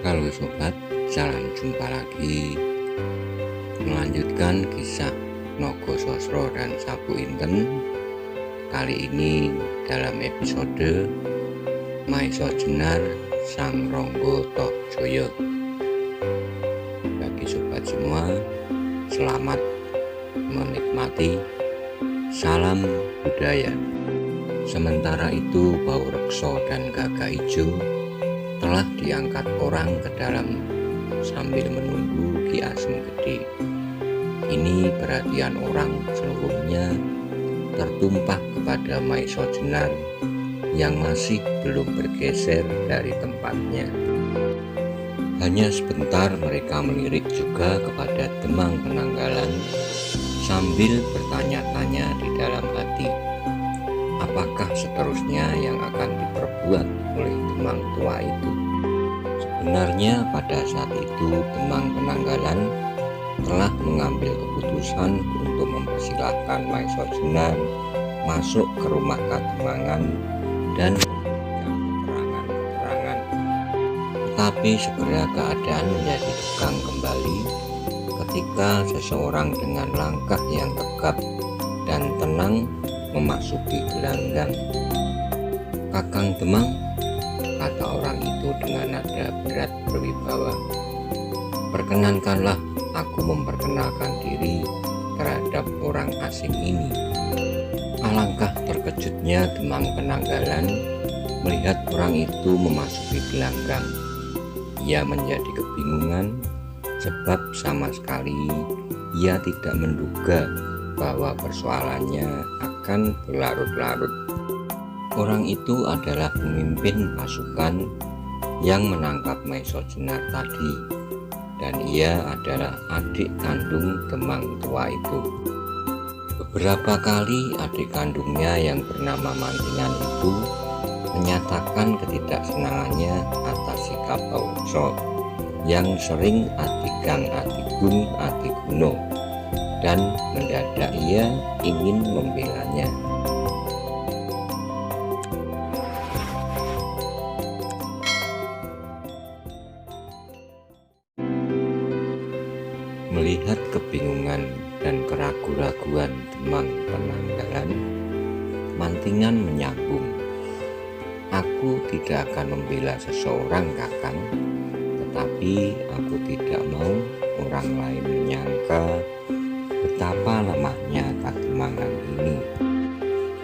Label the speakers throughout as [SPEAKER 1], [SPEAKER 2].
[SPEAKER 1] Halo sobat, salam jumpa lagi. Melanjutkan kisah Nogo Sosro dan Sapu Inten. Kali ini dalam episode Maiso Jenar Sang Ronggo Toh Joyo. Bagi sobat semua, selamat menikmati. Salam budaya. Sementara itu Bau Rekso dan Gagak Ijo telah diangkat orang ke dalam sambil menunggu Ki Asem Gede. Kini perhatian orang seluruhnya tertumpah kepada Maiso Jenar yang masih belum bergeser dari tempatnya. Hanya sebentar mereka melirik juga kepada Demang Penanggalan sambil bertanya-tanya di dalam hati, apakah seterusnya yang akan diperbuat oleh Demang tua itu. Sebenarnya pada saat itu Demang Penanggalan telah mengambil keputusan untuk mempersilahkan Maiso Jenar masuk ke rumah Kademangan dan memberikan keterangan-keterangan. Tetapi segera keadaan menjadi tegang kembali ketika seseorang dengan langkah yang tegap dan tenang memasuki gelanggang. "Kakang Demang," kata orang itu dengan nada berat berwibawa, "perkenankanlah aku memperkenalkan diri terhadap orang asing ini." Alangkah terkejutnya Demang Penanggalan melihat orang itu memasuki gelanggang. Ia menjadi kebingungan sebab sama sekali ia tidak menduga bahwa persoalannya akan berlarut-larut. Orang itu adalah pemimpin pasukan yang menangkap Maiso Jenar tadi, dan ia adalah adik kandung Demang tua itu. Beberapa kali adik kandungnya yang bernama Mantingan itu menyatakan ketidaksenangannya atas sikap Bau Rekso yang sering Adigang Adigun Adiguno, dan mendadak ia ingin membelanya. Melihat kebingungan dan keraguan-raguan Demang Penanggalan, Mantingan menyambung, "Aku tidak akan membela seseorang, Kakang, tetapi aku tidak mau orang lain menyangka betapa lemahnya Kademangan ini.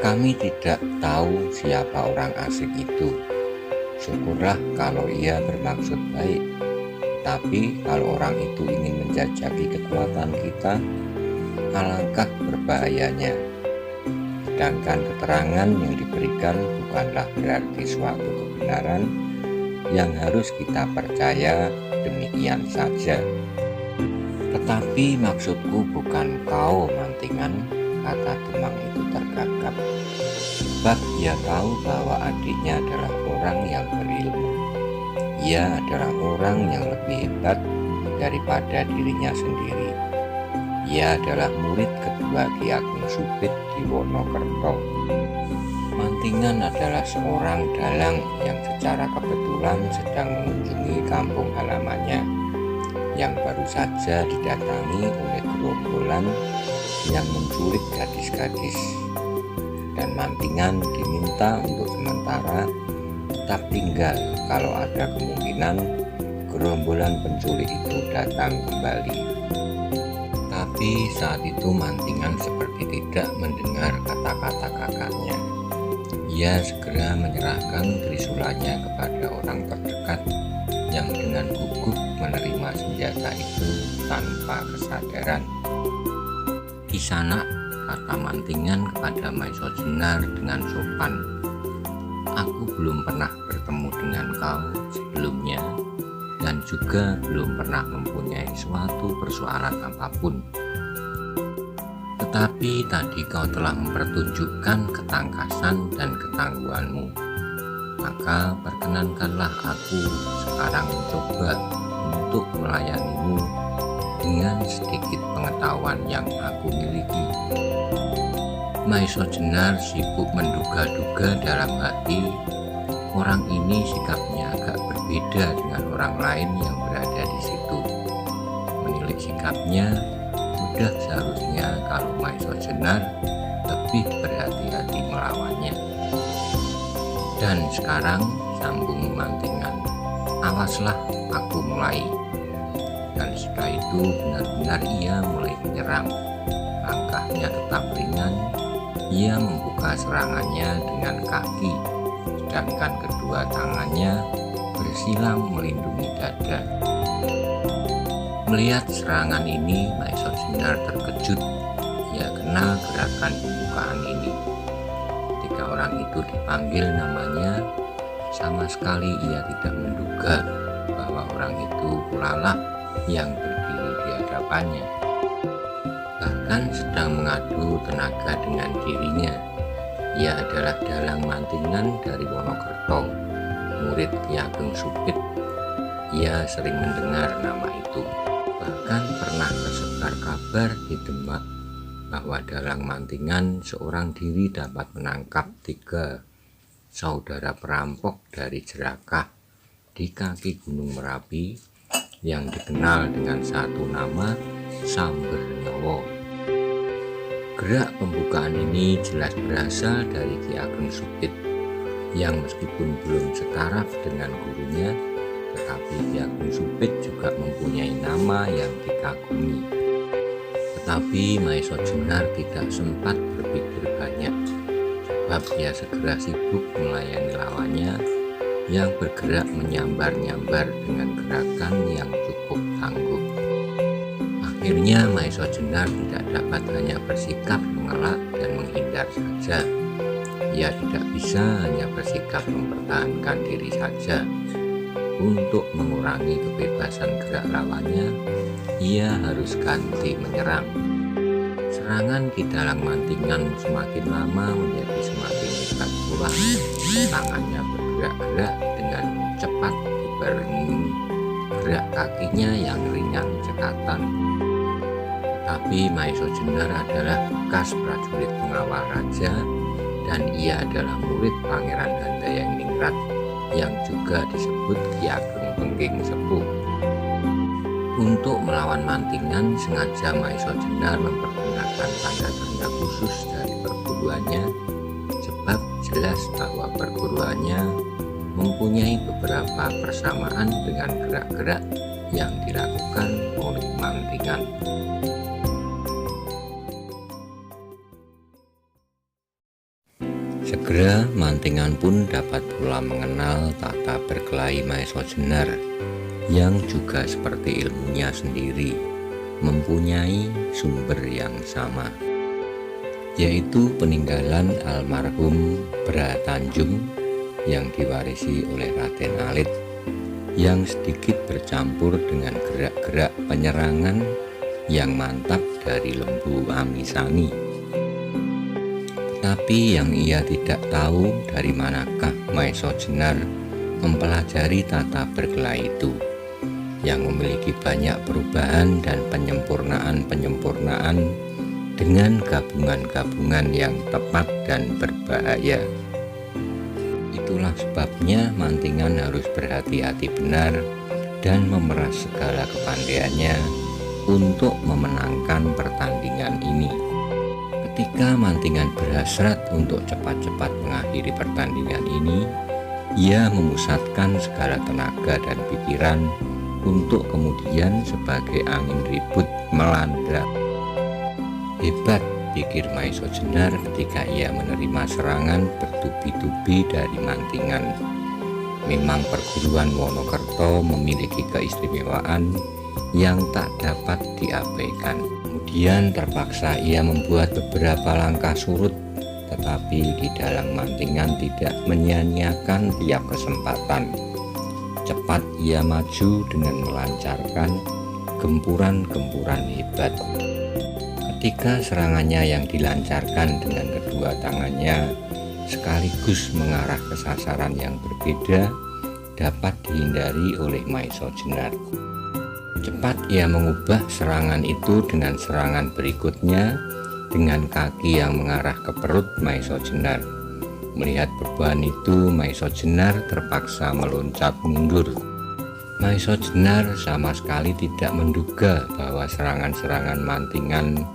[SPEAKER 1] Kami tidak tahu siapa orang asing itu. Syukurlah kalau ia bermaksud baik. Tapi kalau orang itu ingin menjajaki kekuatan kita, alangkah berbahayanya. Sedangkan keterangan yang diberikan bukanlah berarti suatu kebenaran yang harus kita percaya demikian saja." "Tetapi maksudku bukan kau, Mantingan," kata Demang itu tergagap, sebab ia tahu bahwa adiknya adalah orang yang berilmu. Ia adalah orang yang lebih hebat daripada dirinya sendiri. Ia adalah murid kedua Ki Ageng Supit di Wonokerto. Mantingan adalah seorang dalang yang secara kebetulan sedang mengunjungi kampung halamannya yang baru saja didatangi oleh gerombolan yang menculik gadis-gadis, dan Mantingan diminta untuk sementara tetap tinggal kalau ada kemungkinan gerombolan penculik itu datang kembali. Tapi saat itu Mantingan seperti tidak mendengar kata-kata kakaknya. Ia segera menyerahkan trisulanya kepada orang terdekat yang dengan gugup menerima senjata itu tanpa kesadaran. "Kisanak," kata Mantingan kepada Maiso Jenar dengan sopan, "aku belum pernah bertemu dengan kau sebelumnya dan juga belum pernah mempunyai suatu persoalan apapun. Tetapi tadi kau telah mempertunjukkan ketangkasan dan ketangguhanmu. Maka perkenankanlah aku sekarang mencoba untuk melayanimu dengan sedikit pengetahuan yang aku miliki." Maiso Jenar sibuk menduga-duga dalam hati, orang ini sikapnya agak berbeda berbeda dengan orang lain yang berada di situ. Menilik sikapnya, sudah seharusnya kalau Maesha Jenar lebih berhati-hati melawannya. Dan sekarang sambung mantingan, awaslah aku mulai. Dan setelah itu benar-benar ia mulai menyerang. Langkahnya tetap ringan, ia membuka serangannya dengan kaki, sedangkan kedua tangannya bersilang melindungi dada. Melihat serangan ini, Maesha Jenar terkejut. Ia kenal gerakan pembukaan ini. Ketika orang itu dipanggil namanya, sama sekali ia tidak menduga bahwa orang itu pula lah yang berdiri di hadapannya. Bahkan sedang mengadu tenaga dengan dirinya. Ia adalah dalang mantingan dari Wonokerto, murid Ki Ageng Supit. Ia sering mendengar nama itu. Bahkan pernah tersebar kabar di Demak bahwa dalang mantingan seorang diri dapat menangkap 3 saudara perampok dari Jerakah di kaki Gunung Merapi yang dikenal dengan satu nama Samber Nyawa. Gerak pembukaan ini jelas berasal dari Ki Ageng Supit yang meskipun belum setaraf dengan gurunya, tetapi Ki Ageng Supit juga mempunyai nama yang dikagumi. Tetapi Maesha Jenar tidak sempat berpikir banyak, sebab ia segera sibuk melayani lawannya yang bergerak menyambar-nyambar dengan gerakan yang cukup tangguh. Akhirnya Maesha Jenar tidak dapat hanya bersikap mengelak dan menghindar saja. Ia tidak bisa hanya bersikap mempertahankan diri saja. Untuk mengurangi kebebasan gerak lawannya, ia harus ganti menyerang. Serangan Ki Dalang Mantingan semakin lama menjadi semakin hebat pula. Tangannya bergerak-gerak dengan cepat dibarengi gerak kakinya yang ringan cekatan. Tetapi Maesha Jenar adalah bekas prajurit pengawal raja dan ia adalah murid Pangeran Handayani yang juga disebut Ki Ageng Pengging Sepuh. Untuk melawan mantingan, sengaja Maesha Jenar mempergunakan tanda-tanda khusus dari perguruannya, sebab jelas bahwa perguruannya mempunyai beberapa persamaan dengan gerak-gerak yang dilakukan oleh mantingan. Segera mantingan pun dapat pula mengenal tata berkelahi Maesha Jenar yang juga seperti ilmunya sendiri mempunyai sumber yang sama, yaitu peninggalan almarhum Bra Tanjung yang diwarisi oleh Raden Alit yang sedikit bercampur dengan gerak-gerak penyerangan yang mantap dari Lembu Amisani. Tapi yang ia tidak tahu dari manakah Maesha Jenar mempelajari tata berkelahi itu yang memiliki banyak perubahan dan penyempurnaan-penyempurnaan dengan gabungan-gabungan yang tepat dan berbahaya. Itulah sebabnya mantingan harus berhati-hati benar dan memeras segala kepandaiannya untuk memenangkan pertandingan ini. Ketika mantingan berhasrat untuk cepat-cepat mengakhiri pertandingan ini, ia memusatkan segala tenaga dan pikiran untuk kemudian sebagai angin ribut melanda. Hebat, pikir Maesha Jenar ketika ia menerima serangan bertubi-tubi dari mantingan. Memang perguruan Wonokerto memiliki keistimewaan yang tak dapat diabaikan. Kemudian terpaksa ia membuat beberapa langkah surut, tetapi Ki Dalang Mantingan tidak menyia-nyiakan tiap kesempatan. Cepat ia maju dengan melancarkan gempuran-gempuran hebat. Ketika serangannya yang dilancarkan dengan kedua tangannya sekaligus mengarah ke sasaran yang berbeda, dapat dihindari oleh Maesha Jenar. Cepat ia mengubah serangan itu dengan serangan berikutnya dengan kaki yang mengarah ke perut Maesha Jenar. melihat perubahan itu, Maesha Jenar terpaksa meloncat mundur. Maesha Jenar sama sekali tidak menduga bahwa serangan-serangan mantingan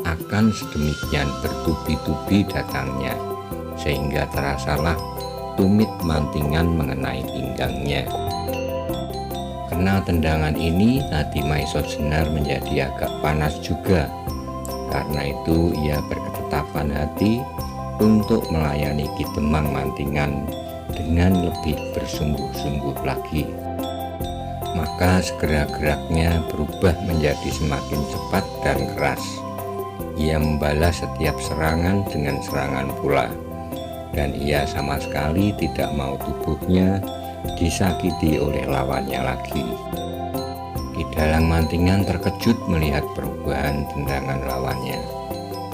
[SPEAKER 1] akan sedemikian bertubi-tubi datangnya, sehingga terasalah tumit mantingan mengenai pinggangnya. Kena tendangan ini, hati Maesha Jenar menjadi agak panas juga. Karena itu ia berketetapan hati untuk melayani Ki Demang mantingan dengan lebih bersungguh-sungguh lagi. Maka segera geraknya berubah menjadi semakin cepat dan keras. Ia membalas setiap serangan dengan serangan pula, dan ia sama sekali tidak mau tubuhnya disakiti oleh lawannya lagi. Ki Dalang Mantingan terkejut melihat perubahan tendangan lawannya.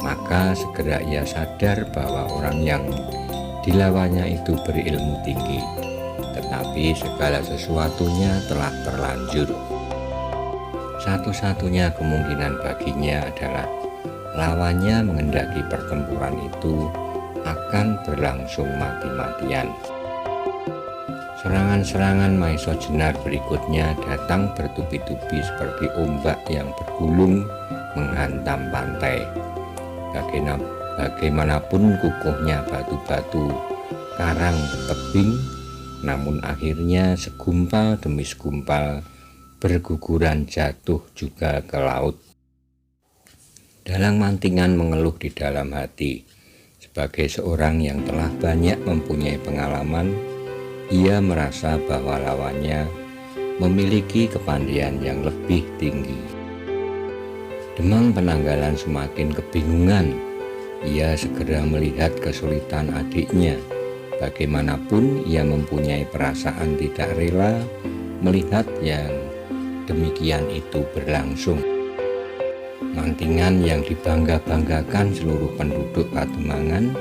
[SPEAKER 1] Maka segera ia sadar bahwa orang yang dilawannya itu berilmu tinggi, tetapi segala sesuatunya telah terlanjur. Satu-satunya kemungkinan baginya adalah lawannya mengendaki pertempuran itu akan berlangsung mati-matian. Serangan-serangan Maesha Jenar berikutnya datang bertubi-tubi seperti ombak yang bergulung menghantam pantai. Bagaimanapun kukuhnya batu-batu, karang, tebing, namun akhirnya segumpal demi segumpal berguguran jatuh juga ke laut. Dalang Mantingan mengeluh di dalam hati. Sebagai seorang yang telah banyak mempunyai pengalaman, ia merasa bahwa lawannya memiliki kepandaian yang lebih tinggi. Demang Penanggalan semakin kebingungan. Ia segera melihat kesulitan adiknya. Bagaimanapun ia mempunyai perasaan tidak rela melihat yang demikian itu berlangsung. Mantingan yang dibangga-banggakan seluruh penduduk Pademangan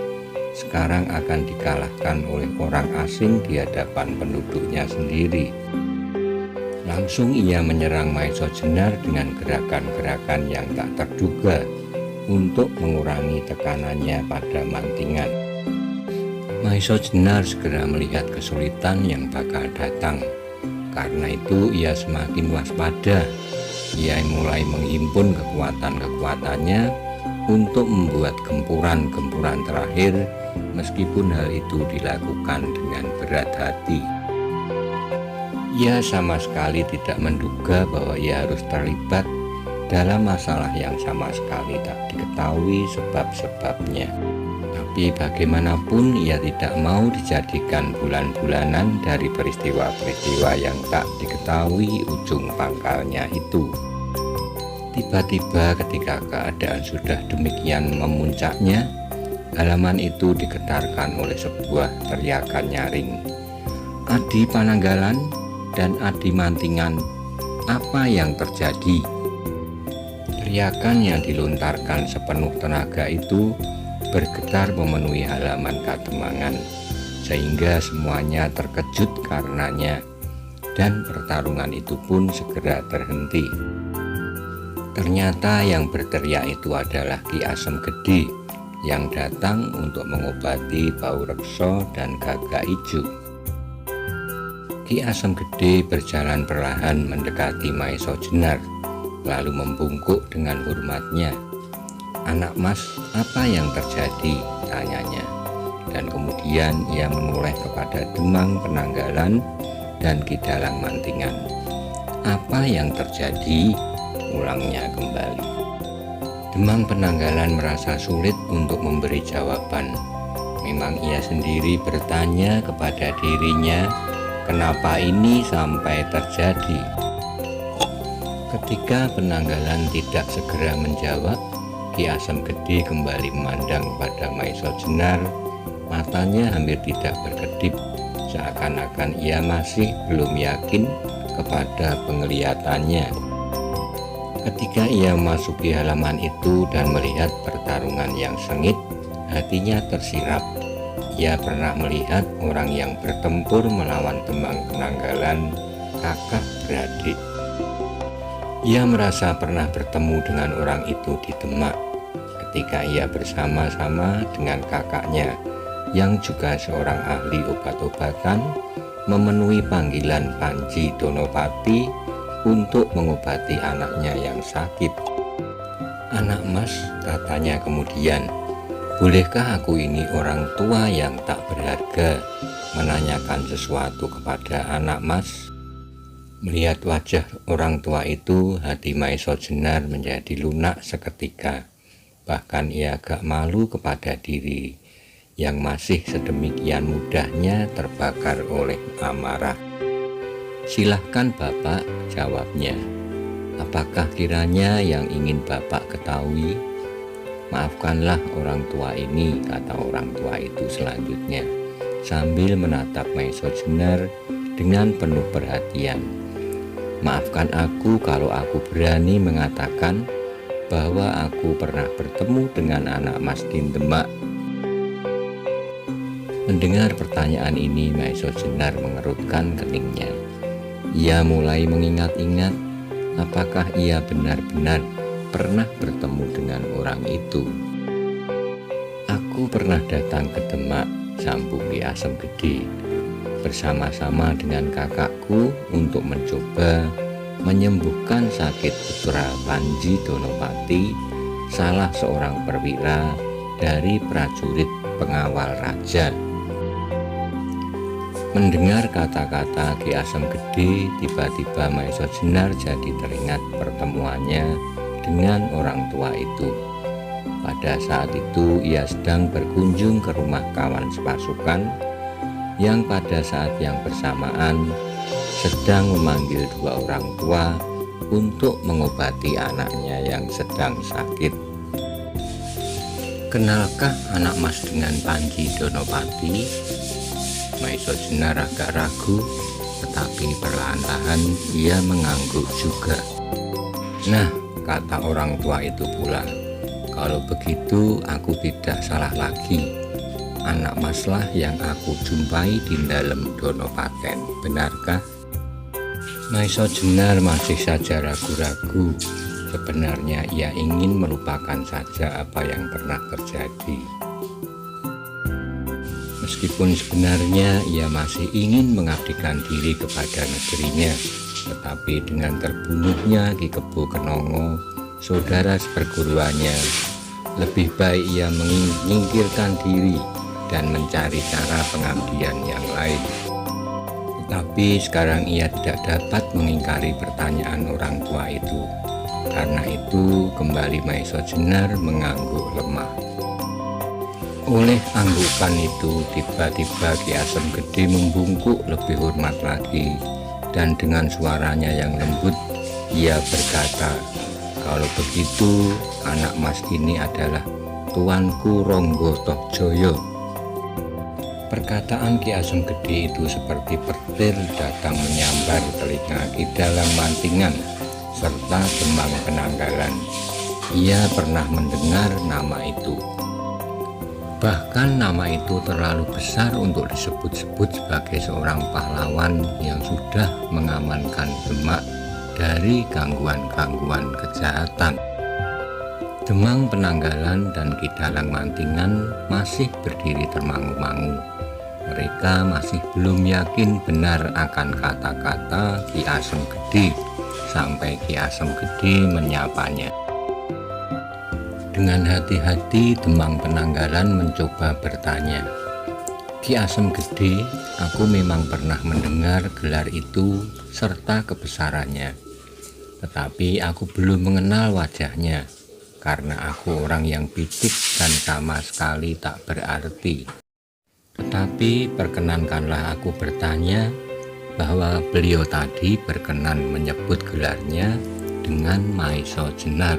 [SPEAKER 1] sekarang akan dikalahkan oleh orang asing di hadapan penduduknya sendiri. Langsung ia menyerang Maesha Jenar dengan gerakan-gerakan yang tak terduga untuk mengurangi tekanannya pada Mantingan. Maesha Jenar segera melihat kesulitan yang bakal datang. Karena itu ia semakin waspada. Ia mulai menghimpun kekuatan-kekuatannya untuk membuat gempuran-gempuran terakhir, meskipun hal itu dilakukan dengan berat hati. Ia sama sekali tidak menduga bahwa ia harus terlibat dalam masalah yang sama sekali tak diketahui sebab-sebabnya. Tapi bagaimanapun ia tidak mau dijadikan bulan-bulanan dari peristiwa-peristiwa yang tak diketahui ujung pangkalnya itu. Tiba-tiba ketika keadaan sudah demikian memuncaknya, halaman itu digetarkan oleh sebuah teriakan nyaring. "Adi Pananggalan dan Adi Mantingan, apa yang terjadi?" Teriakan yang dilontarkan sepenuh tenaga itu bergetar memenuhi halaman Kademangan, sehingga semuanya terkejut karenanya, dan pertarungan itu pun segera terhenti. Ternyata yang berteriak itu adalah Ki Asem Gede yang datang untuk mengobati bau reksa dan gagak ijo. Ki Asem Gede berjalan perlahan mendekati Maesha Jenar, lalu membungkuk dengan hormatnya. "Anak Mas, apa yang terjadi?" tanyanya. Dan kemudian ia menoleh kepada Demang Penanggalan dan Ki Dalang Mantingan. "Apa yang terjadi?" ulangnya kembali. Demang Penanggalan merasa sulit untuk memberi jawaban. Memang ia sendiri bertanya kepada dirinya, kenapa ini sampai terjadi. Ketika Penanggalan tidak segera menjawab, Ki Asem Gede kembali memandang pada Maesha Jenar. Matanya hampir tidak berkedip, seakan-akan ia masih belum yakin kepada penglihatannya. Ketika ia memasuki halaman itu dan melihat pertarungan yang sengit, hatinya tersirap. Ia pernah melihat orang yang bertempur melawan Demang Penanggalan, kakak beradik. Ia merasa pernah bertemu dengan orang itu di Demak ketika ia bersama-sama dengan kakaknya yang juga seorang ahli obat-obatan, memenuhi panggilan Panji Donopati untuk mengobati anaknya yang sakit. "Anak Mas," katanya kemudian, "bolehkah aku ini orang tua yang tak berharga menanyakan sesuatu kepada anak Mas?" Melihat wajah orang tua itu, hati Maiso Jenar menjadi lunak seketika. Bahkan ia agak malu kepada diri yang masih sedemikian mudahnya terbakar oleh amarah. "Silahkan Bapak," jawabnya. "Apakah kiranya yang ingin Bapak ketahui?" "Maafkanlah orang tua ini," kata orang tua itu selanjutnya, sambil menatap Maiso Jenar dengan penuh perhatian. "Maafkan aku kalau aku berani mengatakan bahwa aku pernah bertemu dengan anak Mas di Demak." Mendengar pertanyaan ini, Maiso Jenar mengerutkan keningnya. Ia mulai mengingat-ingat apakah ia benar-benar pernah bertemu dengan orang itu. "Aku pernah datang ke Demak," sambung Ki Asem Gede, "bersama-sama dengan kakakku untuk mencoba menyembuhkan sakit putra Panji Donopati, salah seorang perwira dari prajurit pengawal raja." Mendengar kata-kata Ki Asem Gede, tiba-tiba Maiso Jenar jadi teringat pertemuannya dengan orang tua itu. Pada saat itu ia sedang berkunjung ke rumah kawan sepasukan yang pada saat yang bersamaan sedang memanggil dua orang tua untuk mengobati anaknya yang sedang sakit. "Kenalkah anak Mas dengan Panji Donopati?" Maiso Jenar agak ragu, tetapi perlahan-lahan ia mengangguk juga. "Nah," kata orang tua itu pula, "kalau begitu aku tidak salah lagi. Anak Maslah yang aku jumpai di dalam Donopaten, benarkah?" Maiso Jenar masih saja ragu-ragu. Sebenarnya ia ingin melupakan saja apa yang pernah terjadi. Meskipun sebenarnya ia masih ingin mengabdikan diri kepada negerinya, tetapi dengan terbunuhnya Ki Kebo Kenongo, saudara seperguruannya, lebih baik ia menyingkirkan diri dan mencari cara pengabdian yang lain. Tetapi sekarang ia tidak dapat mengingkari pertanyaan orang tua itu. Karena itu kembali Maiso Jenar mengangguk lemah. Oleh anggukan itu, tiba-tiba Ki Asem Gede membungkuk lebih hormat lagi, dan dengan suaranya yang lembut ia berkata, "Kalau begitu anak Mas ini adalah tuanku Ronggo Tohjoyo." Perkataan Ki Asem Gede itu seperti petir datang menyambar telinga Ki Dalang Mantingan serta Demang Penanggalan. Ia pernah mendengar nama itu. Bahkan nama itu terlalu besar untuk disebut-sebut sebagai seorang pahlawan yang sudah mengamankan Demak dari gangguan-gangguan kejahatan. Demang Penanggalan dan Ki Dalang Mantingan masih berdiri termangu-mangu. Mereka masih belum yakin benar akan kata-kata Ki Asem Gede sampai Ki Asem Gede menyapanya. Dengan hati-hati Demang Penanggalan mencoba bertanya, "Ki Asem Gede, aku memang pernah mendengar gelar itu serta kebesarannya, tetapi aku belum mengenal wajahnya karena aku orang yang picik dan sama sekali tak berarti. Tetapi perkenankanlah aku bertanya bahwa beliau tadi berkenan menyebut gelarnya dengan Maiso Jenar."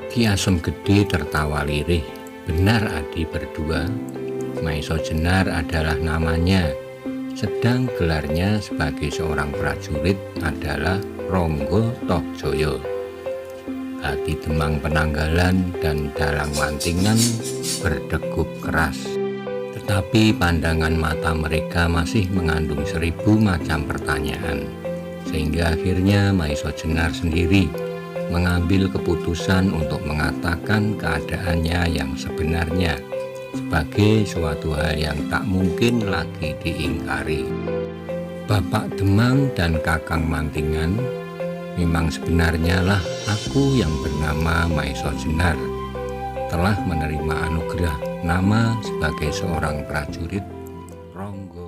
[SPEAKER 1] Ki Asem Gede tertawa lirih. "Benar Adi berdua, Maiso Jenar adalah namanya, sedang gelarnya sebagai seorang prajurit adalah Ronggo Tohjoyo." Hati Demang Penanggalan dan Dalang Mantingan berdegup keras. Tetapi pandangan mata mereka masih mengandung 1000 macam pertanyaan, sehingga akhirnya Maiso Jenar sendiri mengambil keputusan untuk mengatakan keadaannya yang sebenarnya sebagai suatu hal yang tak mungkin lagi diingkari. Bapak Demang dan Kakang Mantingan, memang sebenarnya lah aku yang bernama Maiso Jenar telah menerima anugerah nama sebagai seorang prajurit Ronggo.